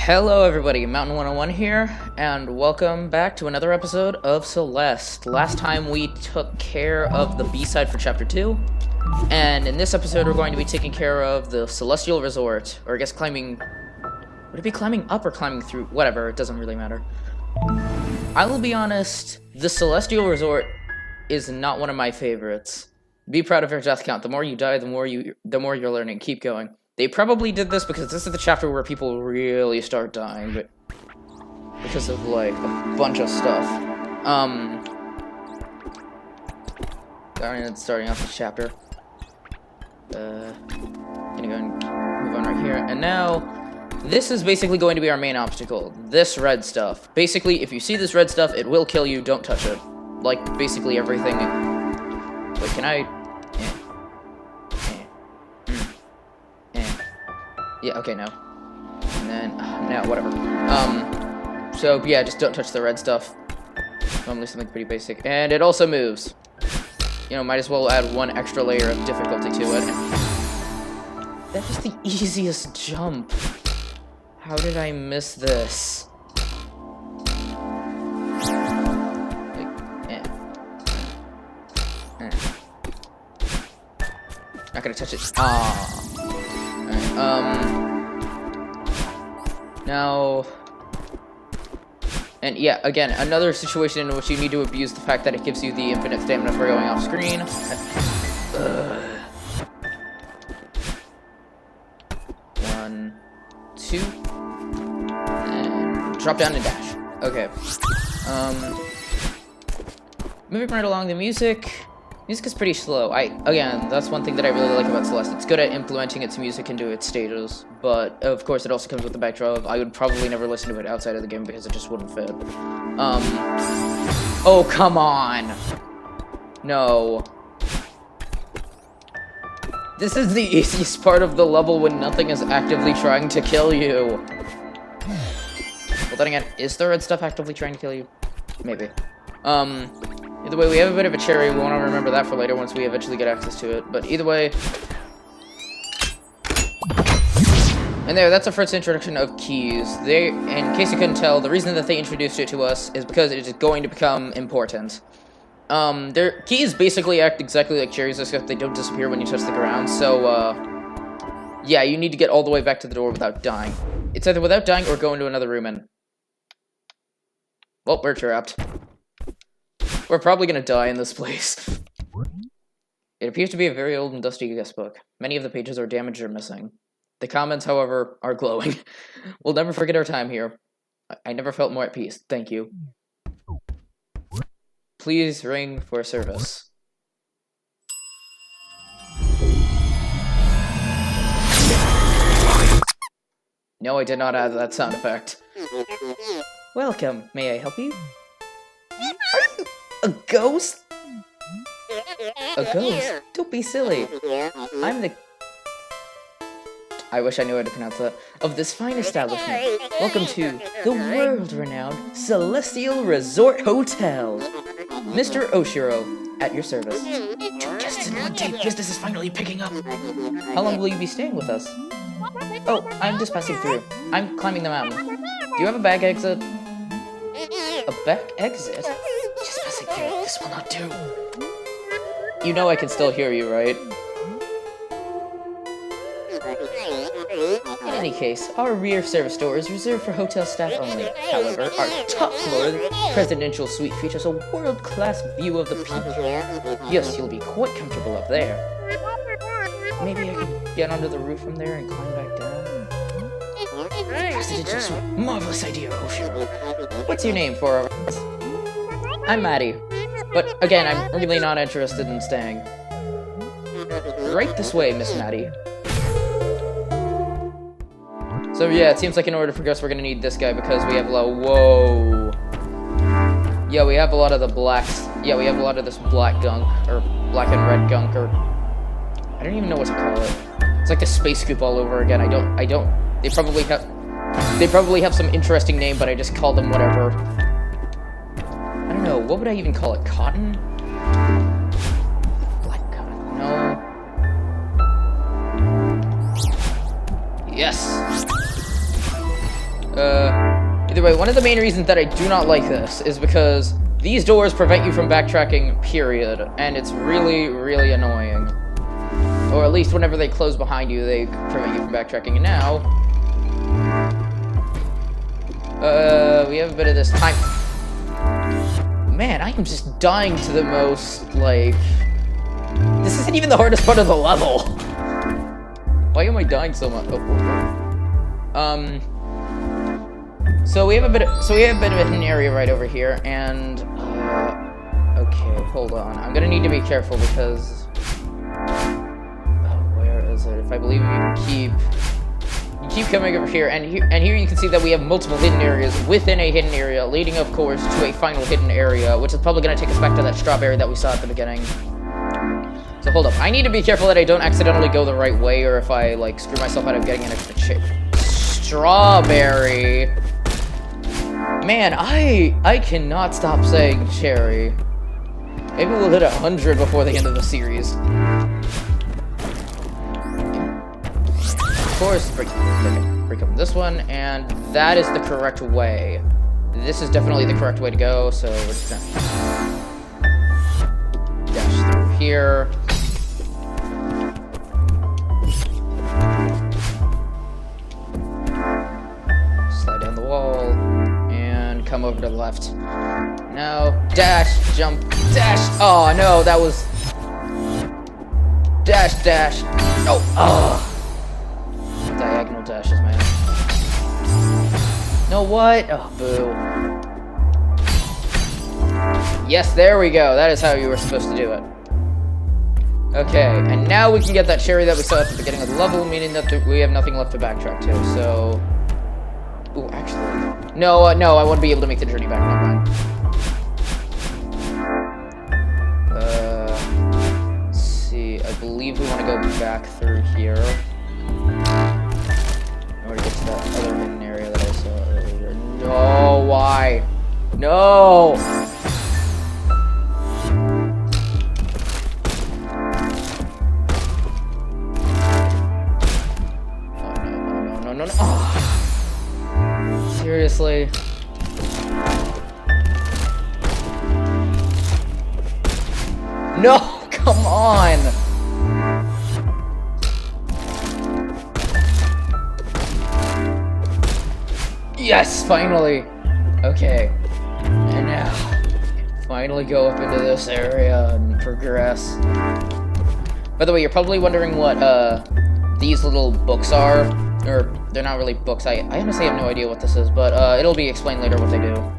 Hello everybody, Mountain 101 here, and welcome back to another episode of Celeste. Last time we took care of the B-side for Chapter 2, and in this episode we're going to be taking care of the Celestial Resort, or I guess climbing... Would it be climbing up or climbing through? Whatever, it doesn't really matter. I will be honest, the Celestial Resort is not one of my favorites. Be proud of your death count. The more you die, the more you're learning. Keep going. They probably did this because this is the chapter where people really start dying, but because of like a bunch of stuff. Starting off this chapter. Gonna go and move on right here, and now this is basically going to be our main obstacle. This red stuff. Basically, if you see this red stuff, it will kill you. Don't touch it. Like basically everything. Wait, can I? Yeah, okay, no. And then, no, whatever. So, yeah, just don't touch the red stuff. Normally something pretty basic. And it also moves. You know, might as well add one extra layer of difficulty to it. That was the easiest jump. How did I miss this? Like, Not gonna touch it. Now, and yeah, again, another situation in which you need to abuse the fact that it gives you the infinite stamina for going off screen. 1, 2, and drop down and dash. Okay. Moving right along, the music is pretty slow. Again, that's one thing that I really like about Celeste. It's good at implementing its music into its stages, but of course it also comes with the backdrop of I would probably never listen to it outside of the game because it just wouldn't fit. Oh, come on! No. This is the easiest part of the level when nothing is actively trying to kill you. Well, then again, is the red stuff actively trying to kill you? Maybe. Either way, we have a bit of a cherry. We want to remember that for later once we eventually get access to it. But either way... And there, that's our first introduction of keys. In case you couldn't tell, the reason that they introduced it to us is because it is going to become important. Their keys basically act exactly like cherries, except they don't disappear when you touch the ground. So, yeah, you need to get all the way back to the door without dying. It's either without dying or go into another room and... Well, we're trapped. We're probably gonna die in this place. It appears to be a very old and dusty guest book. Many of the pages are damaged or missing. The comments, however, are glowing. We'll never forget our time here. I never felt more at peace. Thank you. Please ring for service. No, I did not add that sound effect. Welcome. May I help you? Are you a ghost? A ghost? Don't be silly. I'm the... I wish I knew how to pronounce that. Of this fine establishment. Welcome to the world-renowned Celestial Resort Hotel. Mr. Oshiro, at your service. 2 guests in 1 day. Business is finally picking up. How long will you be staying with us? Oh, I'm just passing through. I'm climbing the mountain. Do you have a back exit? A back exit? Just passing through. This will not do. You know I can still hear you, right? In any case, our rear service door is reserved for hotel staff only. However, our top floor, the presidential suite, features a world-class view of the peak. Yes, you'll be quite comfortable up there. Maybe I could get onto the roof from there and climb back down. Presidential suite. Marvelous idea, Oshiro. What's your name for us? I'm Maddie. But again, I'm really not interested in staying. Right this way, Miss Maddie. So yeah, it seems like in order to progress, we're gonna need this guy because we have a lot. Whoa. Yeah, we have a lot of the blacks. Yeah, we have a lot of this black gunk, or black and red gunk, or I don't even know what to call it. It's like the space scoop all over again. I don't. They probably have some interesting name, but I just call them whatever. I don't know. What would I even call it? Cotton? Black cotton? No. Yes. Either way, one of the main reasons that I do not like this is because these doors prevent you from backtracking, period. And it's really, really annoying. Or at least whenever they close behind you, they prevent you from backtracking. And now... we have a bit of this time. Man, I am just dying to the most, like... This isn't even the hardest part of the level. Why am I dying so much? So we have a bit of a hidden area right over here, and okay, hold on. I'm gonna need to be careful because where is it? If I believe you keep coming over here, and here you can see that we have multiple hidden areas within a hidden area, leading, of course, to a final hidden area, which is probably gonna take us back to that strawberry that we saw at the beginning. So hold up, I need to be careful that I don't accidentally go the right way, or if I like screw myself out of getting an extra strawberry. Man, I cannot stop saying cherry. Maybe we'll hit 100 before the end of the series. Of course, break up this one, and that is the correct way. This is definitely the correct way to go, so we're just gonna dash through here. Slide down the wall. Come over to the left. Now, dash, jump, dash. Oh, no, that was... Dash, dash. Oh, diagonal dashes, man. No, what? Oh, boo. Yes, there we go. That is how you were supposed to do it. Okay, and now we can get that cherry that we saw at the beginning of the level, meaning that we have nothing left to backtrack to, so... Ooh, actually... No, no, I won't be able to make the journey back. Never mind. Let's see. I believe we want to go back through here. In order to get to that other hidden area that I saw earlier. No, why? No! Oh, no. Oh. Seriously. No, come on. Yes, finally. Okay. And now, finally go up into this area and progress. By the way, you're probably wondering what these little books are. Or, they're not really books. I honestly have no idea what this is, but it'll be explained later what they do.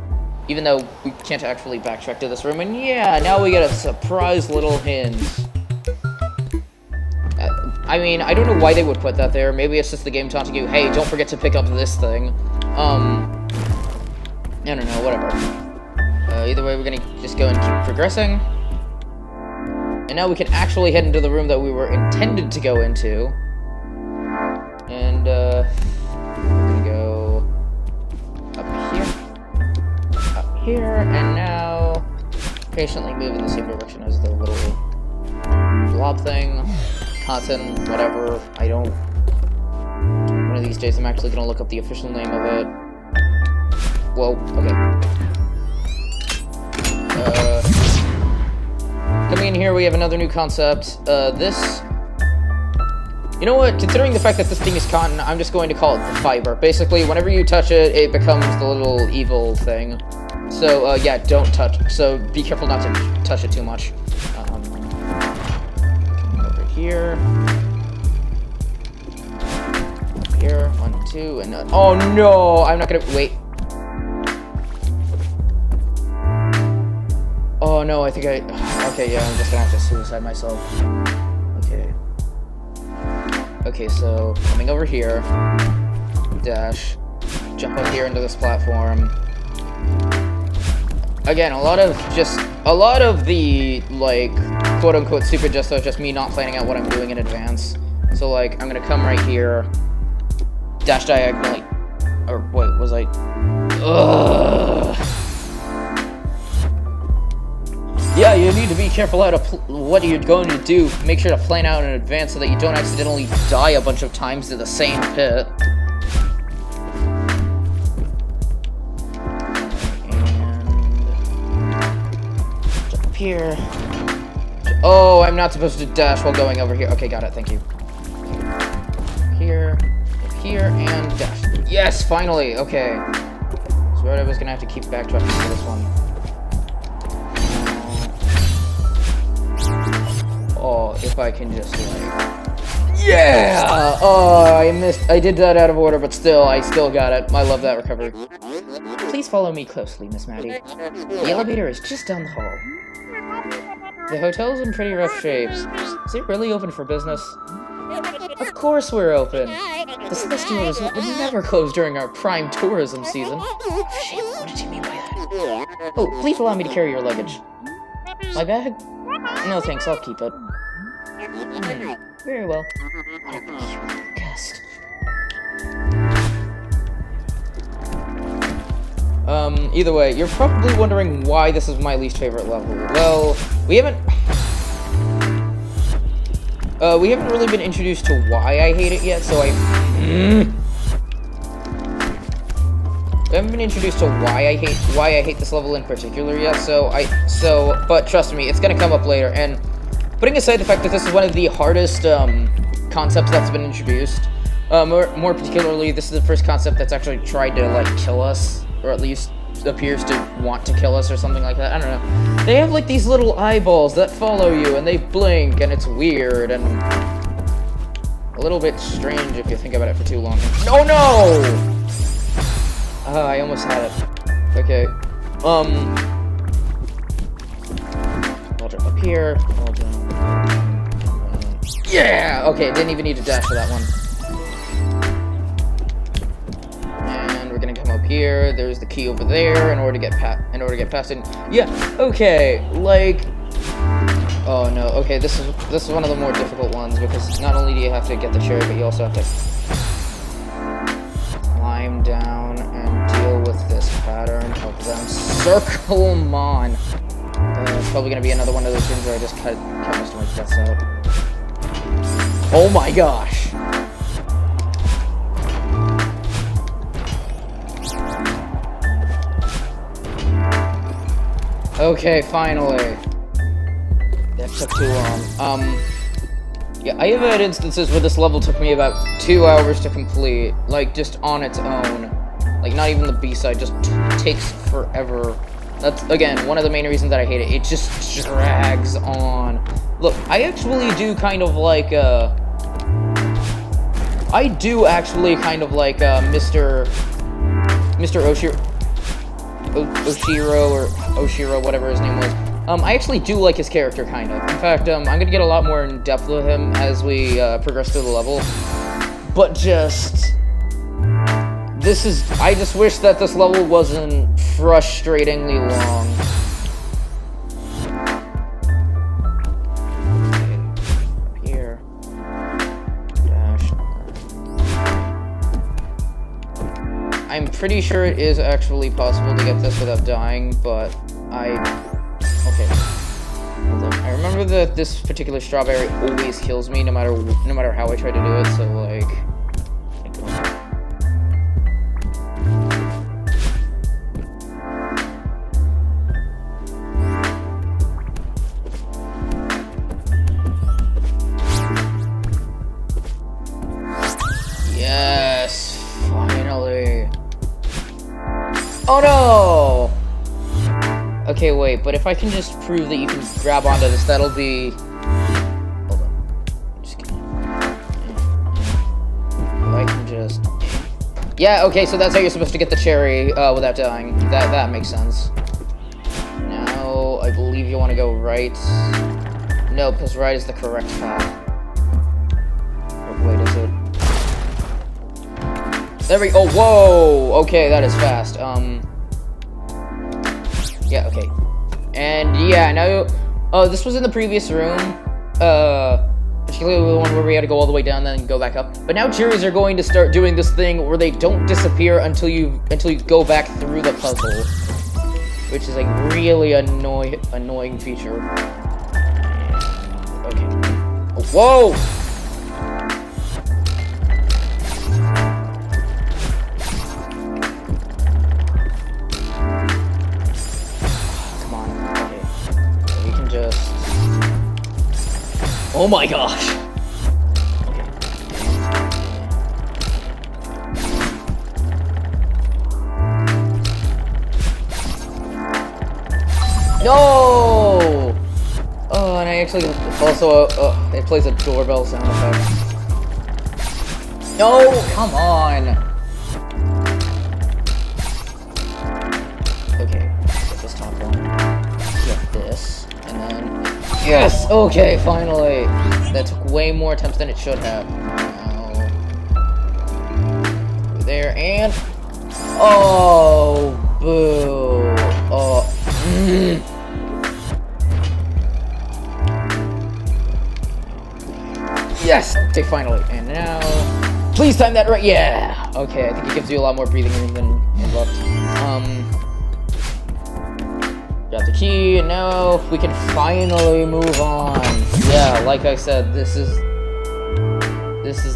Even though we can't actually backtrack to this room, and yeah, now we get a surprise little hint. I mean, I don't know why they would put that there. Maybe it's just the game taunting you, hey, don't forget to pick up this thing. I don't know, whatever. Either way, we're gonna just go and keep progressing. And now we can actually head into the room that we were intended to go into. And, we're gonna go up here, and now patiently move in the same direction as the little blob thing, cotton, whatever. I don't... One of these days I'm actually gonna look up the official name of it. Whoa, okay. Coming in here, we have another new concept. This... You know what? Considering the fact that this thing is cotton, I'm just going to call it the fiber. Basically, whenever you touch it, it becomes the little evil thing. So, yeah, don't touch. So, be careful not to touch it too much. Over here. Here. 1, 2, and... oh, no! I'm not gonna... Wait. Oh, no, I think I... Okay, yeah, I'm just gonna have to suicide myself. Okay. Okay, so coming over here, dash, jump up here into this platform. Again, a lot of the, like, quote-unquote stupid just is just me not planning out what I'm doing in advance. So, like, I'm gonna come right here, dash diagonally, or wait, was I? Ugh. Yeah, you need to be careful how to what you're going to do. Make sure to plan out in advance so that you don't accidentally die a bunch of times to the same pit. here. Oh, I'm not supposed to dash while going over here. Okay, got it. Thank you. Here, and dash. Yes, finally. Okay. So I was gonna have to keep backtracking for this one. Oh, if I can just like. Yeah! Oh, I did that out of order, but still, I still got it. I love that recovery. Please follow me closely, Miss Maddie. The elevator is just down the hall. The hotel's in pretty rough shape. Is it really open for business? Of course we're open. The Celeste resort would never close during our prime tourism season. Oh, shit, what did you mean by that? Oh, please allow me to carry your luggage. My bag? No thanks, I'll keep it. Very well. What a guest. Either way, you're probably wondering why this is my least favorite level. Well, we haven't really been introduced to why I hate it yet, so we haven't been introduced to why I hate this level in particular yet, but trust me, it's gonna come up later, and putting aside the fact that this is one of the hardest, concepts that's been introduced, more particularly, this is the first concept that's actually tried to, like, kill us, or at least appears to want to kill us or something like that. I don't know. They have, like, these little eyeballs that follow you, and they blink, and it's weird, and a little bit strange if you think about it for too long. Oh, no! I almost had it. Okay. I'll jump up here. I'll jump. Yeah! Okay, didn't even need to dash for that one. And we're gonna come up here. There's the key over there in order to get past it. Yeah, okay, like. Oh no, okay, this is one of the more difficult ones because not only do you have to get the cherry, but you also have to climb down and deal with this pattern of them circle mon. It's probably gonna be another one of those rooms where I just cut most of my deaths out. Oh my gosh! Okay, finally. That took too long. Yeah, I have had instances where this level took me about 2 hours to complete, like, just on its own. Like, not even the B-side, just takes forever. That's, again, one of the main reasons that I hate it. It just drags on. Look, I actually do kind of like, Mr. Oshiro, whatever his name was. I actually do like his character, kind of. In fact, I'm gonna get a lot more in depth with him as we, progress through the level. But I just wish that this level wasn't frustratingly long. Okay, here. Dash. I'm pretty sure it is actually possible to get this without dying, but okay. Hold on. I remember that this particular strawberry always kills me, no matter how I try to do it. So like, yes, finally. Oh no! Okay, wait, but if I can just prove that you can grab onto this, that'll be... Hold on. Just kidding. If I can just... Yeah, okay, so that's how you're supposed to get the cherry without dying. That makes sense. Now, I believe you want to go right. No, because right is the correct path. Oh, wait, is it? There we go. Oh, whoa! Okay, that is fast. Yeah, okay. And yeah, now, this was in the previous room, particularly the one where we had to go all the way down then go back up. But now juries are going to start doing this thing where they don't disappear until you go back through the puzzle, which is a really annoying feature. Okay. Oh, whoa! Oh my gosh. No! Oh, and I actually also, it plays a doorbell sound effect. No, come on! Okay, get this top one. Get this, and then... Yes! Okay, finally! That took way more attempts than it should have. Now... There, and... Oh, boo! Oh... Yes! Okay, finally. And now... Please time that right. Yeah! Okay, I think it gives you a lot more breathing room than it looked. Got the key, and now we can finally move on. Yeah, like I said, this is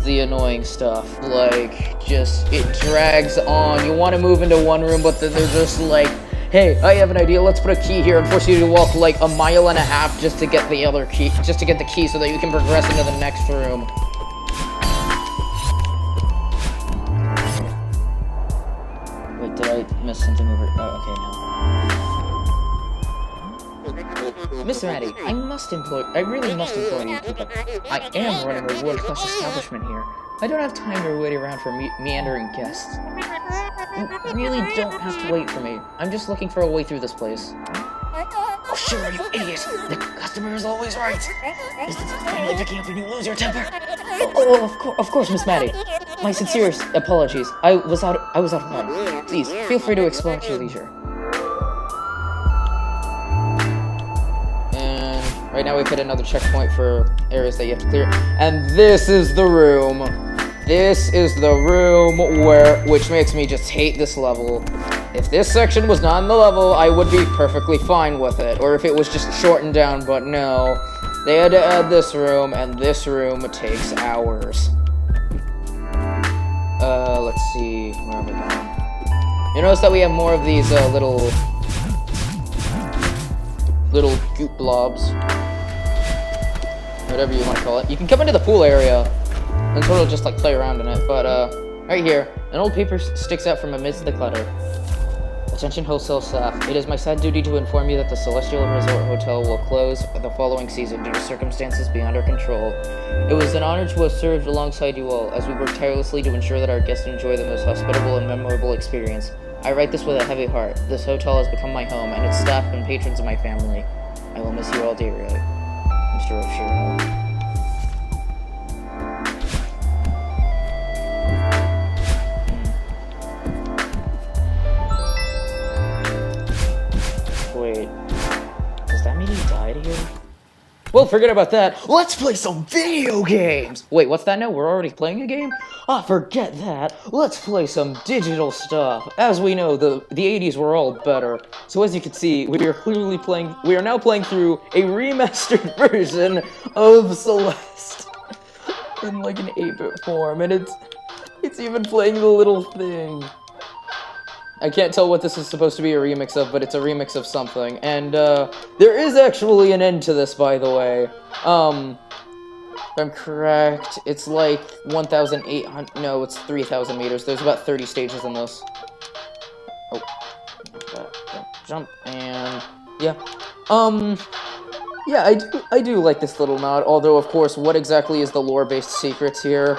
the annoying stuff. Like, just, it drags on. You want to move into one room, but then they're just like, hey, I have an idea, let's put a key here and force you to walk like a mile and a half just to get the other key, just to get the key so that you can progress into the next room. Wait, did I miss something over? Oh, okay, no. Miss Maddie, I really must implore you to keep up. I am running a world-class establishment here. I don't have time to wait around for meandering guests. You really don't have to wait for me. I'm just looking for a way through this place. Oh, sure, you idiot! The customer is always right! Is this finally picking up when you lose your temper? Of course, Miss Maddie. My sincerest apologies. I was out of line. Please, feel free to explore at your leisure. And right now we've hit another checkpoint for areas that you have to clear. And this is the room. This is the room which makes me just hate this level. If this section was not in the level, I would be perfectly fine with it. Or if it was just shortened down, but no. They had to add this room, and this room takes hours. Let's see, where are we going? You notice that we have more of these, little goop blobs. Whatever you want to call it. You can come into the pool area and sort of just like play around in it, but right here, an old paper sticks out from amidst the clutter. Attention wholesale staff, it is my sad duty to inform you that the Celestial Resort Hotel will close the following season due to circumstances beyond our control. It was an honor to have served alongside you all, as we work tirelessly to ensure that our guests enjoy the most hospitable and memorable experience. I write this with a heavy heart. This hotel has become my home, and its staff and patrons are my family. I will miss you all dearly. Mr. Oshiro. Wait, does that mean he died here? Well, forget about that. Let's play some video games! Wait, what's that now? We're already playing a game? Ah, forget that. Let's play some digital stuff. As we know, the 80s were all better. So as you can see, we are now playing through a remastered version of Celeste. In like an 8-bit form, and it's even playing the little thing. I can't tell what this is supposed to be a remix of, but it's a remix of something. And, there is actually an end to this, by the way. If I'm correct, it's like 1,800, no, it's 3,000 meters. There's about 30 stages in this. Oh, jump, and, yeah. Yeah, I do like this little nod, although, of course, what exactly is the lore-based secrets here?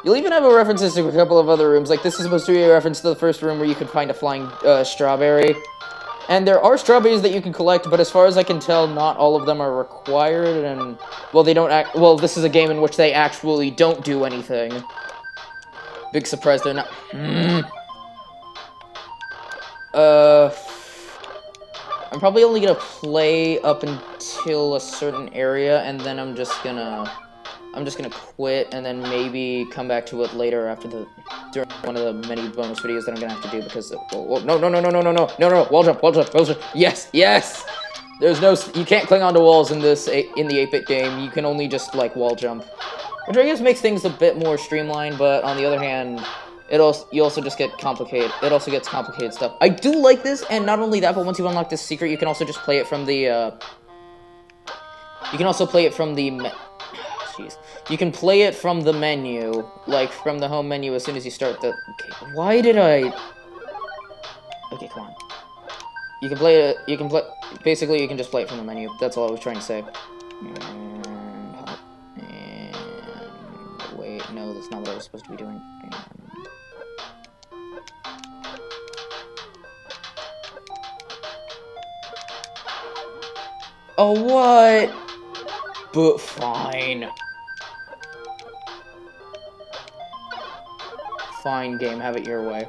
You'll even have a references to a couple of other rooms. Like, this is supposed to be a reference to the first room where you could find a flying, strawberry. And there are strawberries that you can collect, but as far as I can tell, not all of them are required, and, well, they don't well, this is a game in which they actually don't do anything. Big surprise, they're not. I'm probably only gonna play up until a certain area, and then I'm just gonna quit, and then maybe come back to it later during one of the many bonus videos that I'm gonna have to do, because, no, wall jump, yes, there's no, you can't cling onto walls in the 8-bit game, you can only just, like, wall jump, which I guess makes things a bit more streamlined, but on the other hand, you also just get complicated, it also gets complicated stuff. I do like this, and not only that, but once you unlock this secret, you can also just play it from the, You can also play it from the jeez. You can play it from the menu, like from the home menu as soon as you start the... Okay, why did I... Okay, come on. You can play it, basically you can just play it from the menu. That's all I was trying to say. And wait, no, that's not what I was supposed to be doing. Oh, what? But fine. Fine, game, have it your way.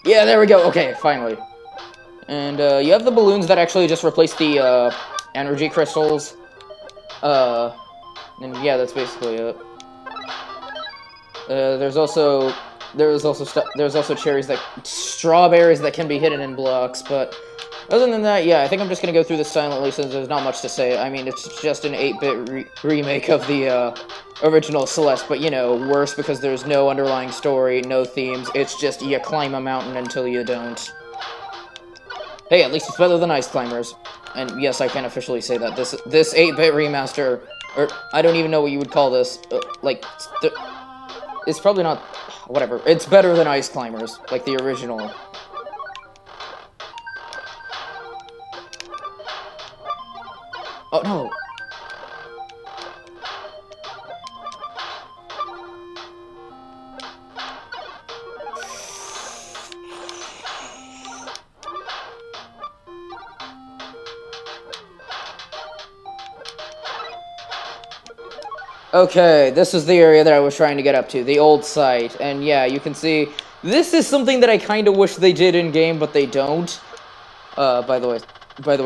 Yeah, there we go. Okay, finally. And, you have the balloons that actually just replace the, energy crystals. And yeah, that's basically it. There's also strawberries that can be hidden in blocks, but other than that, yeah, I think I'm just gonna go through this silently since there's not much to say. I mean, it's just an 8-bit remake of the, original Celeste, but, you know, worse because there's no underlying story, no themes, it's just you climb a mountain until you don't. Hey, at least it's better than Ice Climbers. And yes, I can officially say that. This 8-bit remaster, or I don't even know what you would call this, it's probably not, whatever, it's better than Ice Climbers, like the original. Oh, no. Okay, this is the area that I was trying to get up to, the old site, and yeah, you can see, this is something that I kinda wish they did in-game, but they don't. By the way,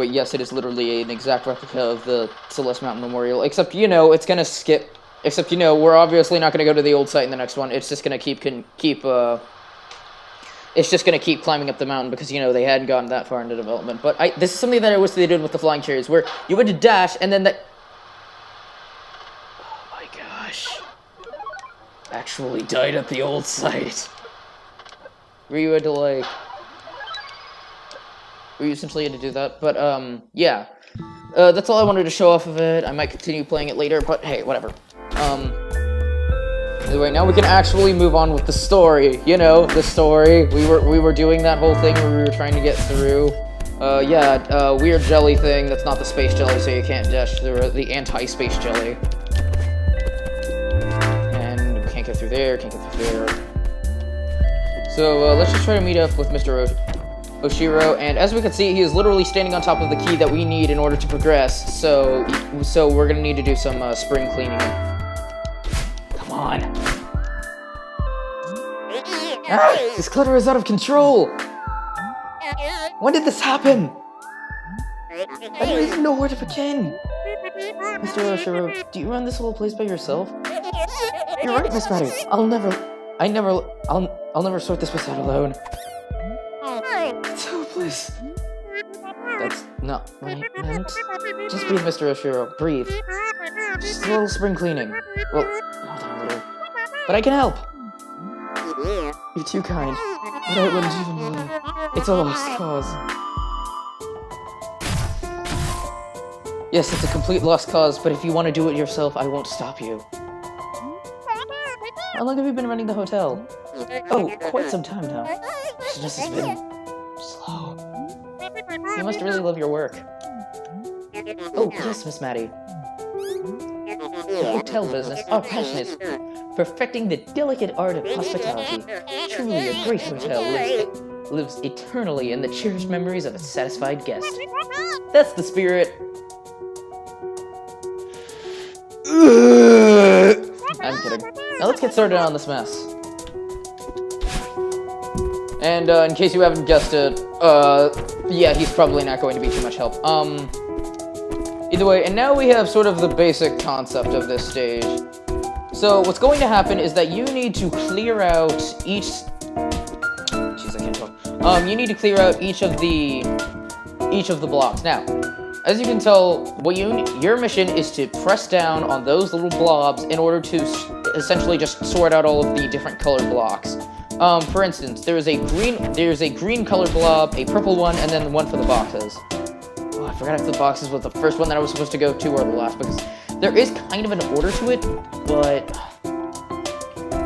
yes, it is literally an exact replica of the Celeste Mountain Memorial, except, you know, it's gonna skip, except, you know, we're obviously not gonna go to the old site in the next one, it's just gonna keep it's just gonna keep climbing up the mountain because, you know, they hadn't gotten that far into development, but this is something that I wish they did with the flying cherries, where you went to dash, and then that... Actually died at the old site. Where you had to, like... Where you essentially had to do that, but, yeah. That's all I wanted to show off of it. I might continue playing it later, but hey, whatever. Anyway, now we can actually move on with the story. You know, the story. We were doing that whole thing where we were trying to get through. Yeah, weird jelly thing. That's not the space jelly, so you can't dash through the anti-space jelly. Can't get through there, can't get through there. So, let's just try to meet up with Mr. Oshiro, and as we can see, he is literally standing on top of the key that we need in order to progress, so we're gonna need to do some, spring cleaning. Come on. Ah, this clutter is out of control! When did this happen? I don't even know where to begin! Mr. Oshiro, do you run this whole place by yourself? You're right, Miss Maddie. I'll never sort this place out alone. It's hopeless. That's not what I meant. Just breathe, Mr. Oshiro. Breathe. Just a little spring cleaning. Well, not a little. But I can help. You're too kind. But I wouldn't even believe. It's a lost cause. Yes, it's a complete lost cause, but if you want to do it yourself, I won't stop you. How long have you been running the hotel? Oh, quite some time now. Business has been slow. You must really love your work. Oh, yes, Miss Maddie. The hotel business, our passion is perfecting the delicate art of hospitality. Truly a great hotel lives eternally in the cherished memories of a satisfied guest. That's the spirit. I'm kidding. Now let's get started on this mess. And, in case you haven't guessed it, yeah, he's probably not going to be too much help. Either way, and now we have sort of the basic concept of this stage. So, what's going to happen is that you need to clear out each... Jeez, I can't talk. You need to clear out each of the blocks. Now, as you can tell, your mission is to press down on those little blobs in order to essentially just sort out all of the different colored blocks. For instance, there's a green colored blob, a purple one, and then one for the boxes. Oh, I forgot if the boxes was the first one that I was supposed to go to or the last, because there is kind of an order to it, but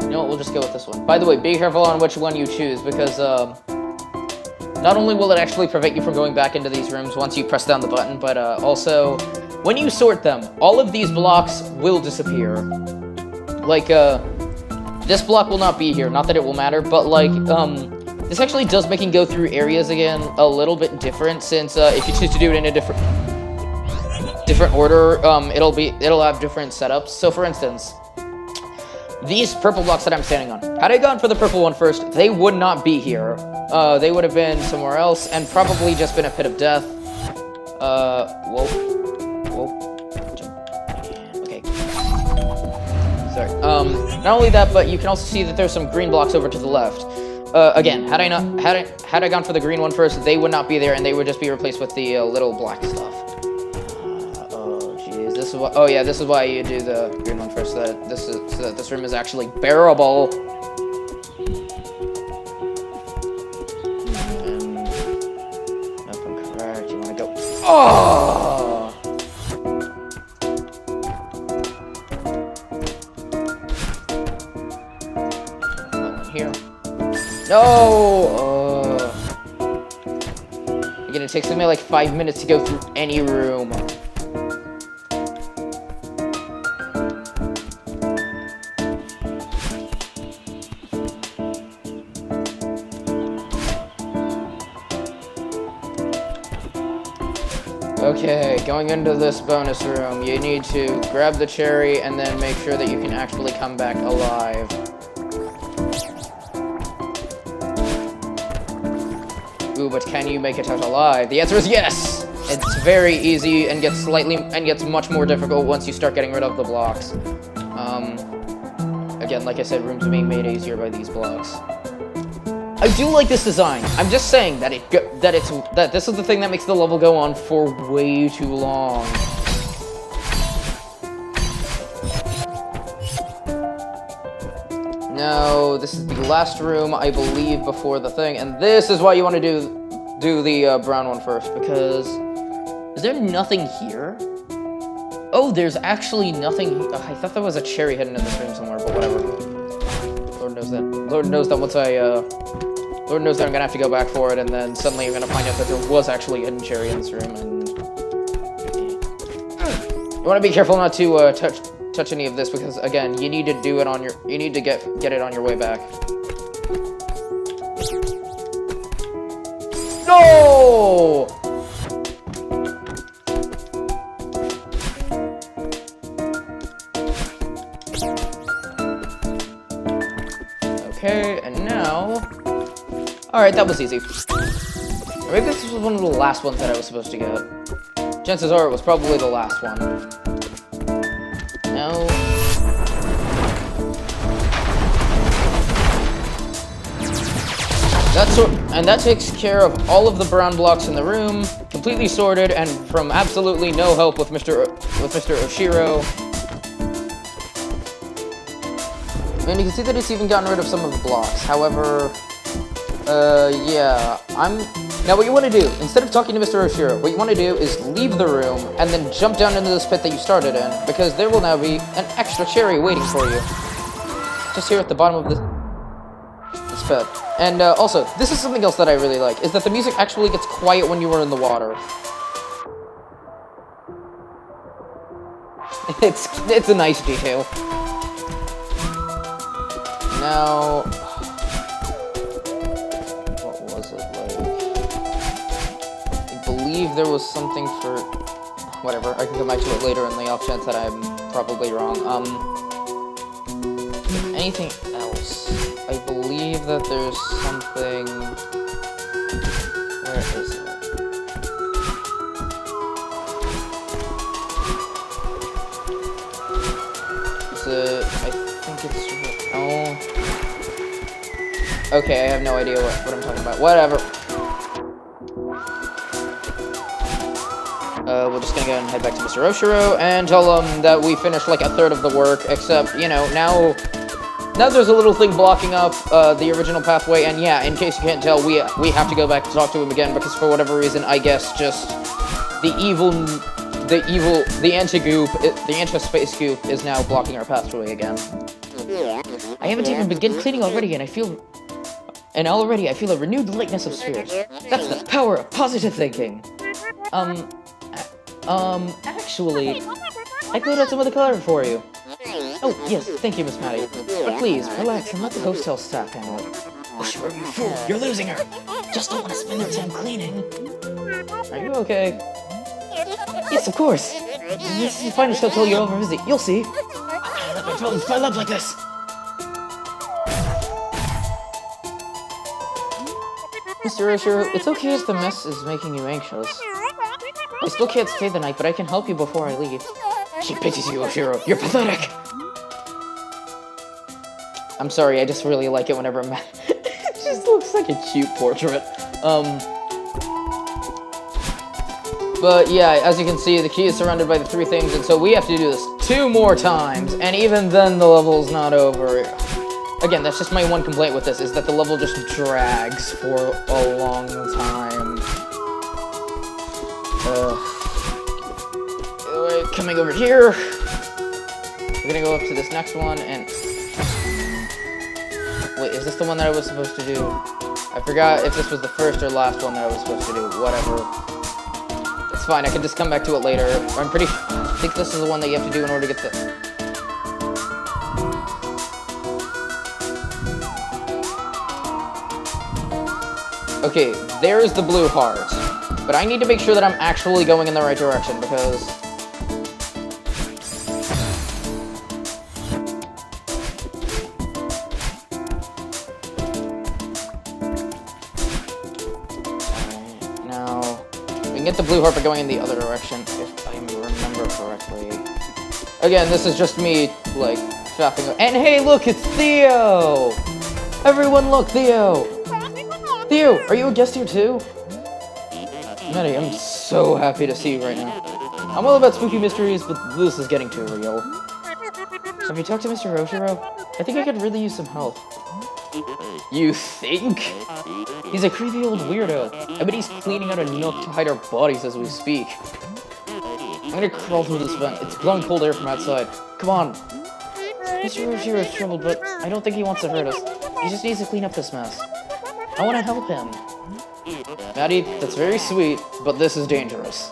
you know what, we'll just go with this one. By the way, be careful on which one you choose, because not only will it actually prevent you from going back into these rooms once you press down the button, but also, when you sort them, all of these blocks will disappear. Like, this block will not be here, not that it will matter, but like, this actually does make you go through areas again a little bit different, since if you choose to do it in a different order, it'll have different setups. So for instance, these purple blocks that I'm standing on, had I gone for the purple one first, they would not be here. They would have been somewhere else, and probably just been a pit of death. Whoa. Okay. Sorry. Not only that, but you can also see that there's some green blocks over to the left. Again, had I gone for the green one first, they would not be there, and they would just be replaced with the little black stuff. Oh jeez, this is why. Oh yeah, this is why you do the green one first, so that this room is actually bearable. If I'm correct, you want to go. Oh. Here. No! Again, it takes me like 5 minutes to go through any room. Okay, going into this bonus room, you need to grab the cherry and then make sure that you can actually come back alive. Ooh, but can you make it out alive? The answer is yes! It's very easy and gets much more difficult once you start getting rid of the blocks. Again, like I said, rooms are being made easier by these blocks. I do like this design. I'm just saying that this is the thing that makes the level go on for way too long. No, this is the last room, I believe, before the thing, and this is why you want to do the brown one first, because is there nothing here? Oh, there's actually nothing. I thought there was a cherry hidden in this room somewhere, but whatever. Lord knows that. Lord knows that once Lord knows that I'm gonna have to go back for it, and then suddenly I'm gonna find out that there was actually a hidden cherry in this room, and you want to be careful not to touch any of this, because again, you need to do it on you need to get it on your way back. No! Okay, and now, all right, that was easy. Or maybe this was one of the last ones that I was supposed to get. Chances are it was probably the last one. No. And that takes care of all of the brown blocks in the room, completely sorted, and from absolutely no help with Mr. Oshiro. And you can see that it's even gotten rid of some of the blocks. However, yeah, now what you want to do, instead of talking to Mr. Oshiro, what you want to do is leave the room and then jump down into this pit that you started in, because there will now be an extra cherry waiting for you. Just here at the bottom of this pit. And also, this is something else that I really like, is that the music actually gets quiet when you are in the water. It's a nice detail. Now, what was it like? I believe there was something for, whatever, I can come back to it later in the off chance that I'm probably wrong. Anything else? I believe that there's something, where is it? Is it, I think it's, oh. Okay, I have no idea what I'm talking about. Whatever. we're just gonna go and head back to Mr. Oshiro and tell him that we finished like a third of the work, except, you know, now there's a little thing blocking up the original pathway, and yeah, in case you can't tell, we have to go back to talk to him again, because for whatever reason, I guess just the anti-space goop is now blocking our pathway again. I haven't even begun cleaning already, and already I feel a renewed lightness of spirits. That's the power of positive thinking. Actually, I cleared out some of the color for you. Oh, yes, thank you, Miss Maddie. But please, relax and let the hotel staff handle it. Oh, sure, you fool, you're losing her. Just don't want to spend their time cleaning. Are you okay? Yes, of course. This is the finest hotel you'll ever visit. You'll see. I let my problems pile up like this. Mr. Oshiro, it's okay if the mess is making you anxious. I still can't stay the night, but I can help you before I leave. She pities you, Oshiro. You're pathetic. I'm sorry, I just really like it whenever it just looks like a cute portrait. But yeah, as you can see, the key is surrounded by the three things, and so we have to do this 2 more times, and even then the level's not over. Again, that's just my one complaint with this, is that the level just drags for a long time. Anyway, coming over here, we're gonna go up to this next one, and... Wait, is this the one that I was supposed to do? I forgot if this was the first or last one that I was supposed to do. Whatever. It's fine, I can just come back to it later. I think this is the one that you have to do in order to get the... Okay, there's the blue heart. But I need to make sure that I'm actually going in the right direction, because... Now... we can get the blue heart by going in the other direction, if I remember correctly. Again, this is just me, like, shopping. And hey, look, it's Theo! Everyone look, Theo! Theo, are you a guest here too? Maddie, I'm so happy to see you right now. I'm all about spooky mysteries, but this is getting too real. Have you talked to Mr. Oshiro? I think I could really use some help. You think? He's a creepy old weirdo. I bet he's cleaning out a nook to hide our bodies as we speak. I'm gonna crawl through this vent. It's blowing cold air from outside. Come on. Mr. Oshiro is troubled, but I don't think he wants to hurt us. He just needs to clean up this mess. I want to help him. Maddie, that's very sweet, but this is dangerous.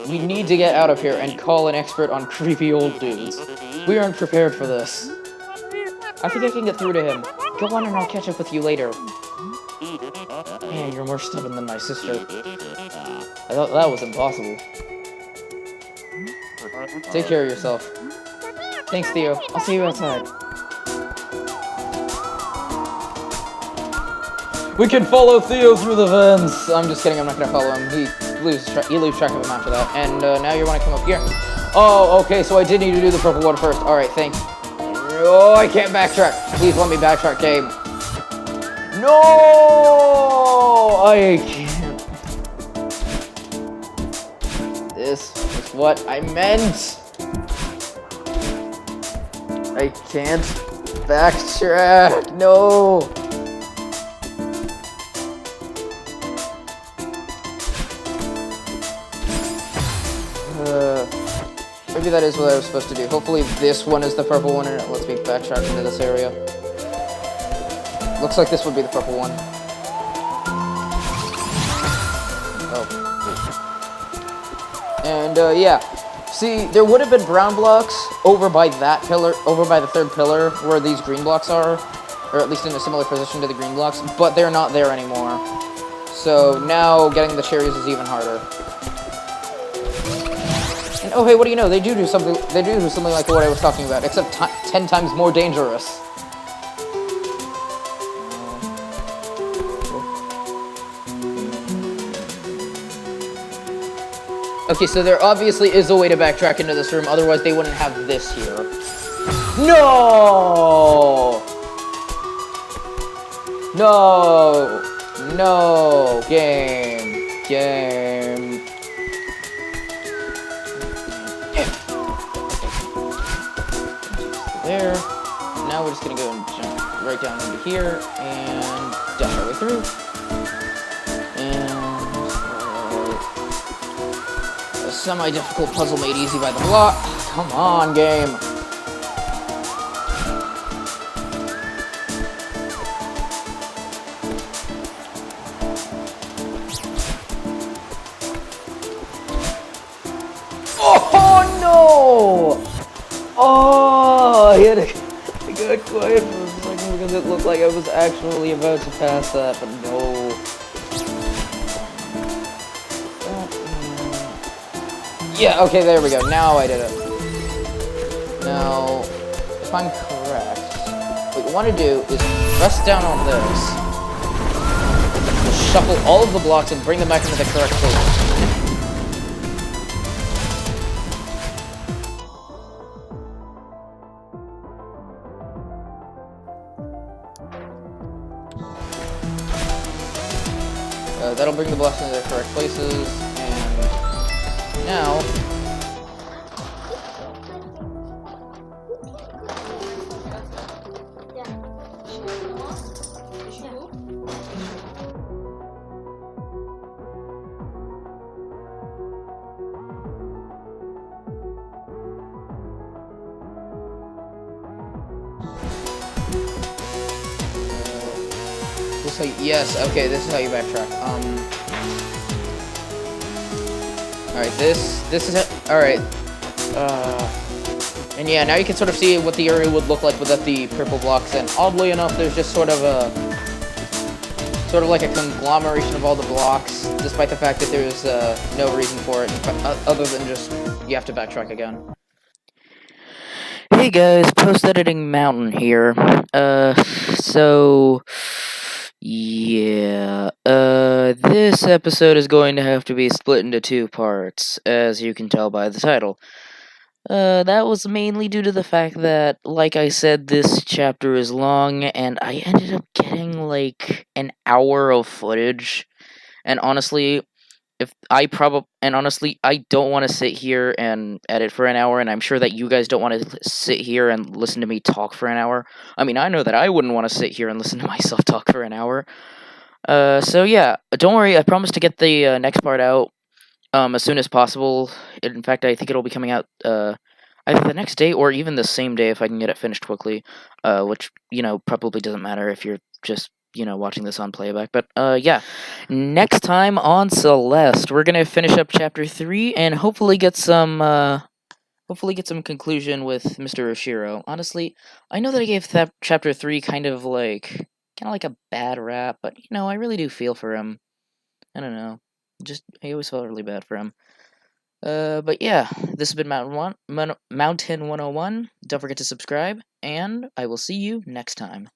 We need to get out of here and call an expert on creepy old dudes. We aren't prepared for this. I think I can get through to him. Go on and I'll catch up with you later. Man, you're more stubborn than my sister. I thought that was impossible. Take care of yourself. Thanks, Theo. I'll see you outside. We can follow Theo through the vents. I'm just kidding, I'm not gonna follow him. He loses track of him after that. And now you want to come up here. Oh, okay, so I did need to do the purple one first. Alright, thanks. Oh, I can't backtrack. Please let me backtrack, game. No! I can't. This is what I meant. I can't backtrack. No. Maybe that is what I was supposed to do. Hopefully this one is the purple one and it lets me backtrack into this area. Looks like this would be the purple one. Oh. And, yeah. See, there would have been brown blocks over by that pillar, over by the third pillar, where these green blocks are. Or at least in a similar position to the green blocks, but they're not there anymore. So now getting the cherries is even harder. And oh hey, what do you know? They do something like what I was talking about, except 10 times more dangerous. Okay, so there obviously is a way to backtrack into this room, otherwise they wouldn't have this here. No! No! No, game. Game. There. Now we're just gonna go and jump right down into here and dash our way through. And a semi-difficult puzzle made easy by the block. Come on, game. Oh no! Oh, I had I got quiet for a second because it looked like I was actually about to pass that, but no. Yeah, okay, there we go. Now I did it. Now, if I'm correct, what you want to do is press down on this. Shuffle all of the blocks and bring them back into the correct place. That'll bring the blocks into their correct places, and now... Yes, okay, this is how you backtrack. Alright, this is it. Alright. And yeah, now you can sort of see what the area would look like without the purple blocks, and oddly enough, there's just sort of like a conglomeration of all the blocks, despite the fact that there's no reason for it, other than just you have to backtrack again. Hey guys, post-editing Mountain here. Yeah, this episode is going to have to be split into 2 parts, as you can tell by the title. That was mainly due to the fact that, like I said, this chapter is long, and I ended up getting, like, an hour of footage, and honestly, I don't want to sit here and edit for an hour, and I'm sure that you guys don't want to sit here and listen to me talk for an hour. I mean, I know that I wouldn't want to sit here and listen to myself talk for an hour. So yeah, don't worry, I promise to get the next part out as soon as possible. In fact, I think it'll be coming out either the next day or even the same day if I can get it finished quickly, which, probably doesn't matter if you're just watching this on playback. But, yeah. Next time on Celeste, we're gonna finish up Chapter 3 and hopefully get some conclusion with Mr. Oshiro. Honestly, I know that I gave Chapter 3 kind of like a bad rap, but, I really do feel for him. I don't know. I always felt really bad for him. But yeah, this has been Mountain 101. Don't forget to subscribe, and I will see you next time.